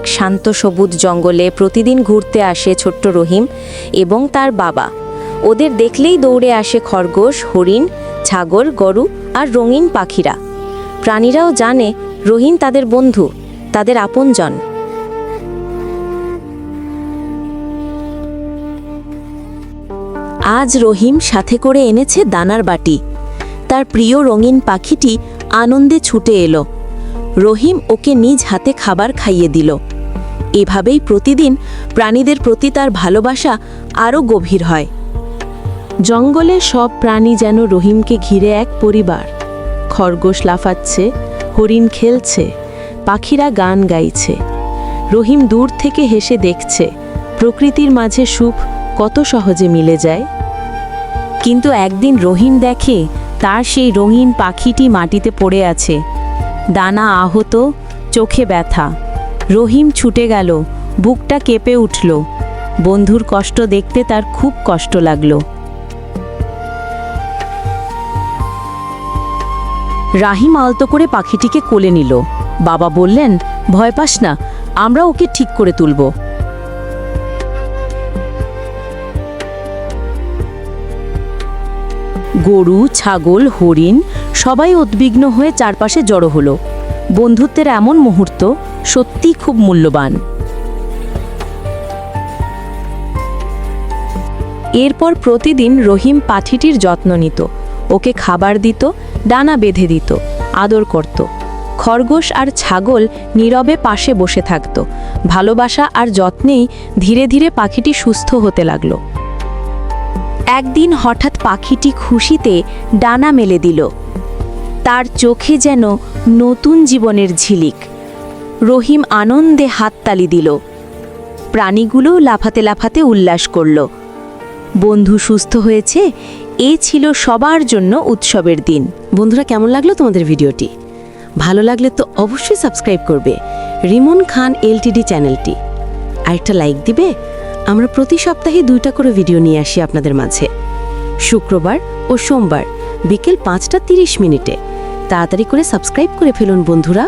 এক শান্ত সবুজ জঙ্গলে প্রতিদিন ঘুরতে আসে ছোট্ট রহিম এবং তার বাবা। ওদের দেখলেই দৌড়ে আসে খরগোশ, হরিণ, ছাগল, গরু আর রঙিন পাখিরা। প্রাণীরাও জানে রহিম তাদের বন্ধু, তাদের আপনজন। আজ রহিম সাথে করে এনেছে দানার বাটি। তার প্রিয় রঙিন পাখিটি আনন্দে ছুটে এলো। রহিম ওকে নিজ হাতে খাবার খাইয়ে দিল। এভাবেই প্রতিদিন প্রাণীদের প্রতি তার ভালোবাসা আরও গভীর হয়। জঙ্গলে সব প্রাণী যেন রহিমকে ঘিরে এক পরিবার। খরগোশ লাফাচ্ছে, হরিণ খেলছে, পাখিরা গান গাইছে। রহিম দূর থেকে হেসে দেখছে প্রকৃতির মাঝে সুখ কত সহজে মিলে যায়। কিন্তু একদিন রহিম দেখে তার সেই রঙিন পাখিটি মাটিতে পড়ে আছে, ডানা আহত, চোখে ব্যথা। রহিম ছুটে গেল, বুকটা কেঁপে উঠল। বন্ধুর কষ্ট দেখতে তার খুব কষ্ট লাগলো। রাহিম আলতো করে পাখিটিকে কোলে নিল। বাবা বললেন, ভয় পাস না, আমরা ওকে ঠিক করে তুলব। গরু, ছাগল, হরিণ সবাই উদ্বিগ্ন হয়ে চারপাশে জড়ো হলো। বন্ধুত্বের এমন মুহূর্ত সত্যিই খুব মূল্যবান। এরপর প্রতিদিন রহিম পাখিটির যত্ন নিত, ওকে খাবার দিত, ডানা বেঁধে দিত, আদর করত। খরগোশ আর ছাগল নীরবে পাশে বসে থাকত। ভালোবাসা আর যত্নেই ধীরে ধীরে পাখিটি সুস্থ হতে লাগলো। একদিন হঠাৎ পাখিটি খুশিতে ডানা মেলে দিল। তার চোখে যেন নতুন জীবনের ঝিলিক। রহিম আনন্দে হাততালি দিল। প্রাণীগুলোও লাফাতে লাফাতে উল্লাস করল। বন্ধু সুস্থ হয়েছে, এ ছিল সবার জন্য উৎসবের দিন। বন্ধুরা, কেমন লাগলো তোমাদের ভিডিওটি? ভালো লাগলে তো অবশ্যই সাবস্ক্রাইব করবে রিমন খান এলটিডি চ্যানেলটি। আর একটা লাইক দিবে। আমরা প্রতি সপ্তাহে 2টা করে ভিডিও নিয়ে আসি আপনাদের মাঝে, শুক্রবার ও সোমবার বিকেল 5টা 30 মিনিটে। তাড়াতাড়ি করে সাবস্ক্রাইব করে ফেলুন বন্ধুরা।